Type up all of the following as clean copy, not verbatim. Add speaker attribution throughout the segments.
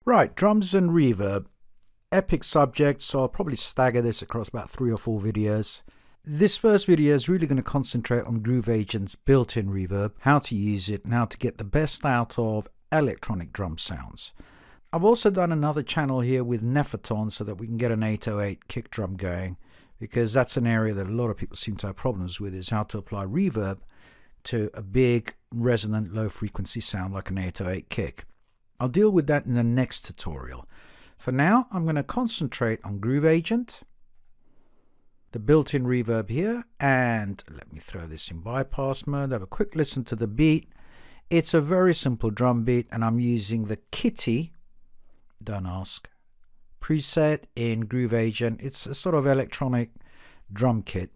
Speaker 1: Right, drums and reverb. Epic subject, so I'll probably stagger this across about 3 or 4 videos. This first video is really going to concentrate on Groove Agent's built-in reverb, how to use it, and how to get the best out of electronic drum sounds. I've also done another channel here with Neferton so that we can get an 808 kick drum going, because that's an area that a lot of people seem to have problems with, is how to apply reverb to a big, resonant, low-frequency sound like an 808 kick. I'll deal with that in the next tutorial. For now, I'm going to concentrate on Groove Agent, the built-in reverb here, and let me throw this in bypass mode. Have a quick listen to the beat. It's a very simple drum beat, and I'm using the Kitty, don't ask, preset in Groove Agent. It's a sort of electronic drum kit,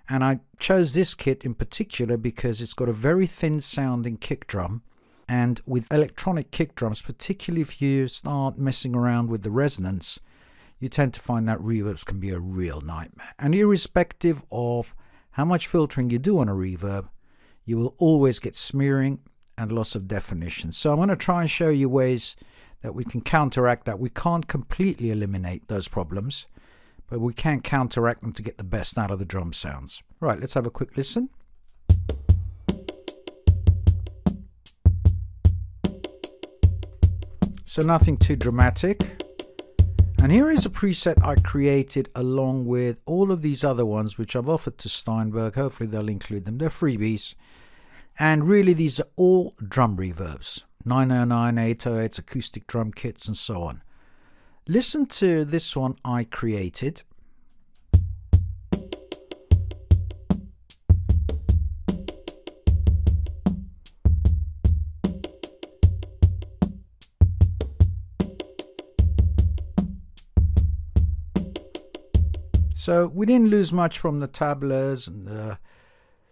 Speaker 1: and I chose this kit in particular because it's got a very thin sounding kick drum. And with electronic kick drums, particularly if you start messing around with the resonance, you tend to find that reverbs can be a real nightmare. And irrespective of how much filtering you do on a reverb, you will always get smearing and loss of definition. So I'm going to try and show you ways that we can counteract that. We can't completely eliminate those problems, but we can counteract them to get the best out of the drum sounds. Right, let's have a quick listen. So nothing too dramatic. And here is a preset I created along with all of these other ones which I've offered to Steinberg. Hopefully they'll include them. They're freebies. And really these are all drum reverbs. 909, 808s, acoustic drum kits and so on. Listen to this one I created. So we didn't lose much from the tablas and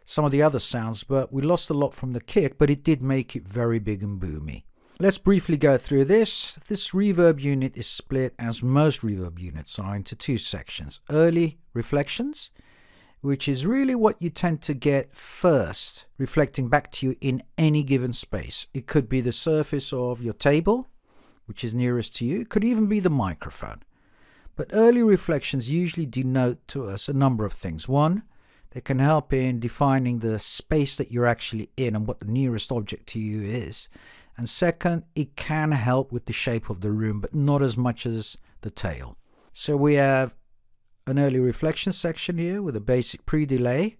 Speaker 1: some of the other sounds, but we lost a lot from the kick, but it did make it very big and boomy. Let's briefly go through this. This reverb unit is split, as most reverb units are, into 2 sections. Early reflections, which is really what you tend to get first, reflecting back to you in any given space. It could be the surface of your table, which is nearest to you. It could even be the microphone. But early reflections usually denote to us a number of things. One, they can help in defining the space that you're actually in and what the nearest object to you is. And second, it can help with the shape of the room, but not as much as the tail. So we have an early reflection section here with a basic pre-delay,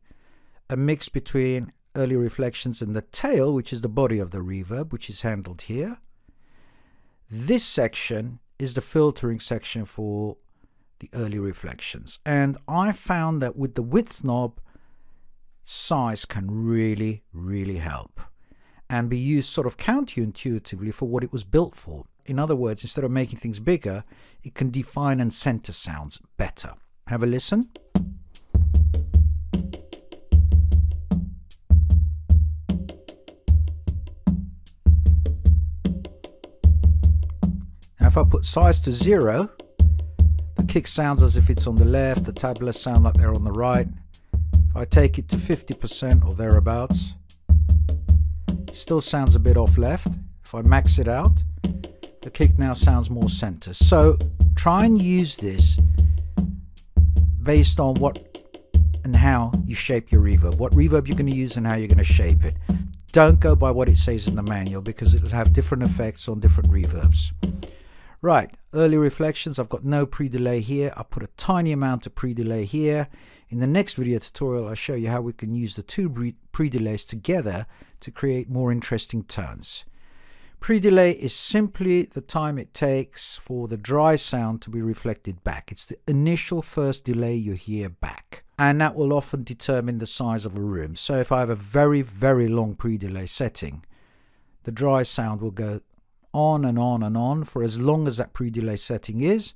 Speaker 1: a mix between early reflections and the tail, which is the body of the reverb, which is handled here. This section is the filtering section for the early reflections, and I found that with the width knob, size can really help and be used sort of counterintuitively for what it was built for. In other words, instead of making things bigger, it can define and center sounds better. Have a listen. If I put size to 0, the kick sounds as if it's on the left, the tablas sound like they're on the right. If I take it to 50% or thereabouts, it still sounds a bit off left. If I max it out, the kick now sounds more center. So try and use this based on what and how you shape your reverb, what reverb you're going to use and how you're going to shape it. Don't go by what it says in the manual, because it'll have different effects on different reverbs. Right, early reflections, I've got no pre-delay here. I put a tiny amount of pre-delay here. In the next video tutorial, I'll show you how we can use the 2 pre-delays together to create more interesting tones. Pre-delay is simply the time it takes for the dry sound to be reflected back. It's the initial first delay you hear back. And that will often determine the size of a room. So if I have a very long pre-delay setting, the dry sound will go on and on and on for as long as that pre-delay setting is,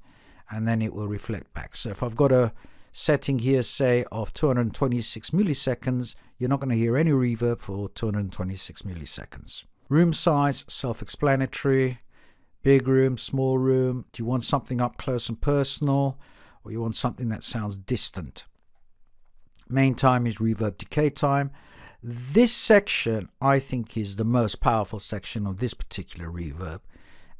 Speaker 1: and then it will reflect back. So if I've got a setting here, say, of 226 milliseconds, you're not going to hear any reverb for 226 milliseconds. Room size, self-explanatory. Big room, small room. Do you want something up close and personal, or you want something that sounds distant? Main time is reverb decay time. This section, I think, is the most powerful section of this particular reverb.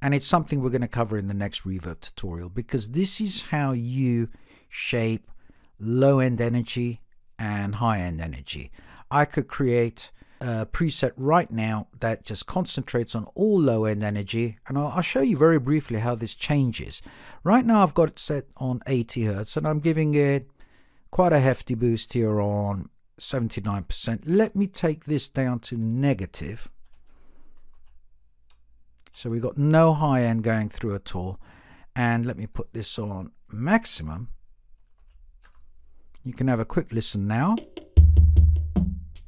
Speaker 1: And it's something we're going to cover in the next reverb tutorial, because this is how you shape low-end energy and high-end energy. I could create a preset right now that just concentrates on all low-end energy, and I'll show you very briefly how this changes. Right now I've got it set on 80 Hertz, and I'm giving it quite a hefty boost here on 79%. Let me take this down to negative. So we've got no high end going through at all. And let me put this on maximum. You can have a quick listen now.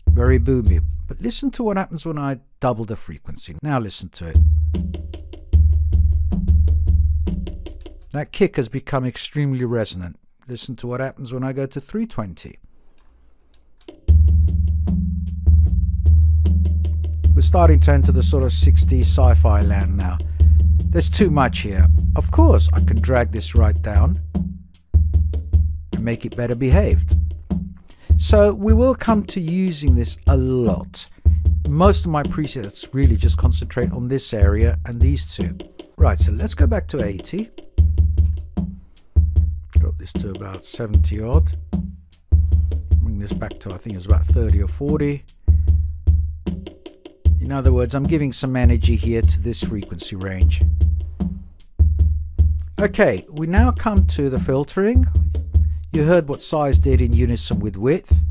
Speaker 1: Very boomy. But listen to what happens when I double the frequency. Now listen to it. That kick has become extremely resonant. Listen to what happens when I go to 320. We're starting to enter the sort of 60s sci-fi land now. There's too much here. Of course, I can drag this right down and make it better behaved. So we will come to using this a lot. Most of my presets really just concentrate on this area and these two. Right, so let's go back to 80. Drop this to about 70 odd. Bring this back to, I think it was about 30 or 40. In other words, I'm giving some energy here to this frequency range. Okay, we now come to the filtering. You heard what size did in unison with width.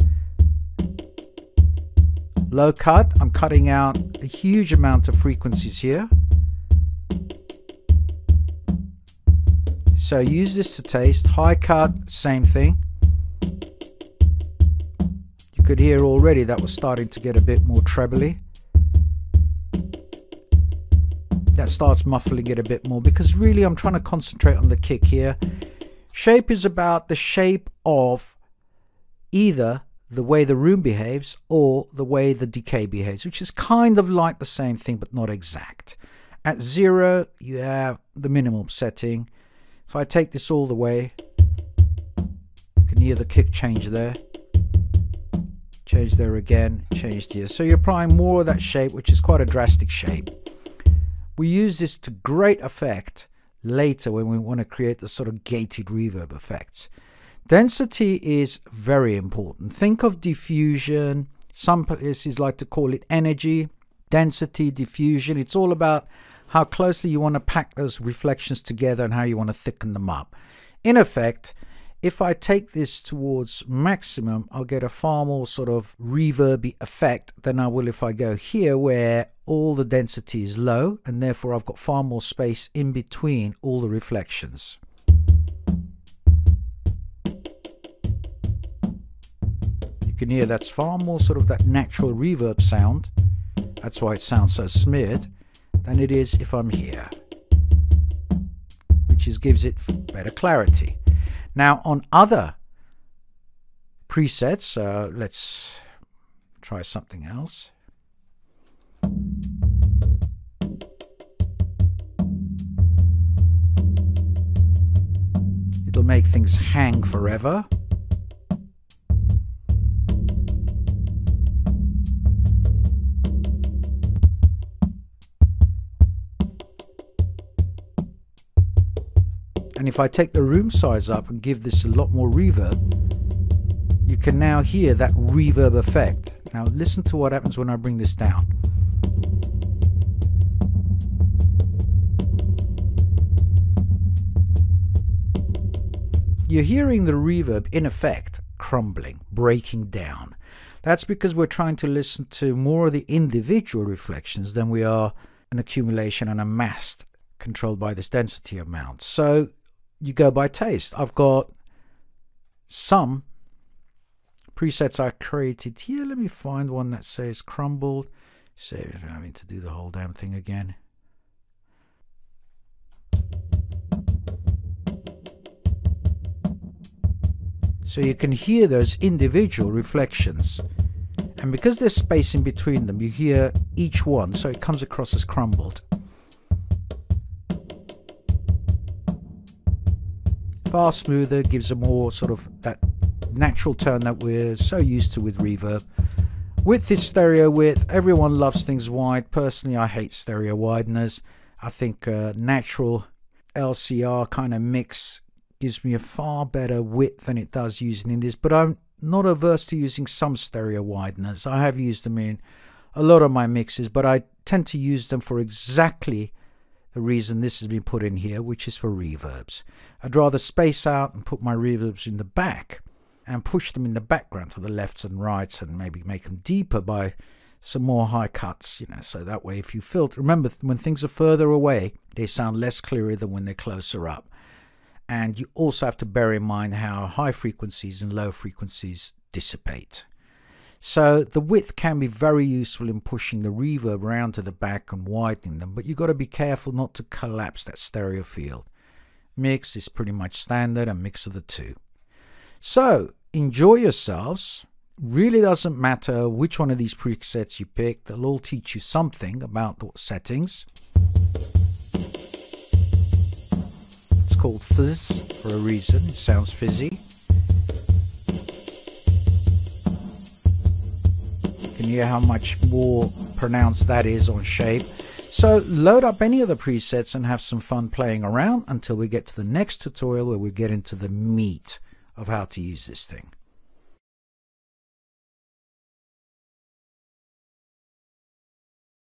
Speaker 1: Low cut, I'm cutting out a huge amount of frequencies here. So use this to taste. High cut, same thing. You could hear already that was starting to get a bit more trebly. That starts muffling it a bit more, because really I'm trying to concentrate on the kick here. Shape is about the shape of either the way the room behaves or the way the decay behaves, which is kind of like the same thing but not exact. At 0 you have the minimum setting. If I take this all the way, you can hear the kick change there, change there again, changed here. So you're applying more of that shape, which is quite a drastic shape. We use this to great effect later when we want to create the sort of gated reverb effects. Density is very important. Think of diffusion. Some places like to call it energy, density, diffusion. It's all about how closely you want to pack those reflections together and how you want to thicken them up. In effect, if I take this towards maximum, I'll get a far more sort of reverby effect than I will if I go here, where all the density is low, and therefore I've got far more space in between all the reflections. You can hear that's far more sort of that natural reverb sound. That's why it sounds so smeared, than it is if I'm here, which gives it better clarity. Now on other presets, let's try something else. It'll make things hang forever. And if I take the room size up and give this a lot more reverb, you can now hear that reverb effect. Now listen to what happens when I bring this down. You're hearing the reverb in effect crumbling, breaking down. That's because we're trying to listen to more of the individual reflections than we are an accumulation and a mass controlled by this density amount. So you go by taste. I've got some presets I created here. Let me find one that says crumbled. Save it from having to do the whole damn thing again. So you can hear those individual reflections. And because there's space in between them, you hear each one, so it comes across as crumbled. Far smoother, gives a more sort of that natural tone that we're so used to with reverb. Width is stereo width. Everyone loves things wide. Personally, I hate stereo wideners. I think natural LCR kind of mix gives me a far better width than it does using this, but I'm not averse to using some stereo wideners. I have used them in a lot of my mixes, but I tend to use them for exactly the reason this has been put in here, which is for reverbs. I'd rather space out and put my reverbs in the back and push them in the background to the lefts and rights, and maybe make them deeper by some more high cuts, you know, so that way if you filter, remember when things are further away, they sound less clearer than when they're closer up. And you also have to bear in mind how high frequencies and low frequencies dissipate. So the width can be very useful in pushing the reverb around to the back and widening them, but you've got to be careful not to collapse that stereo field. Mix is pretty much standard, and mix of the two. So enjoy yourselves. Really doesn't matter which one of these presets you pick, they'll all teach you something about the settings. It's called fizz for a reason, it sounds fizzy. You can hear how much more pronounced that is on shape. So load up any of the presets and have some fun playing around until we get to the next tutorial where we get into the meat of how to use this thing.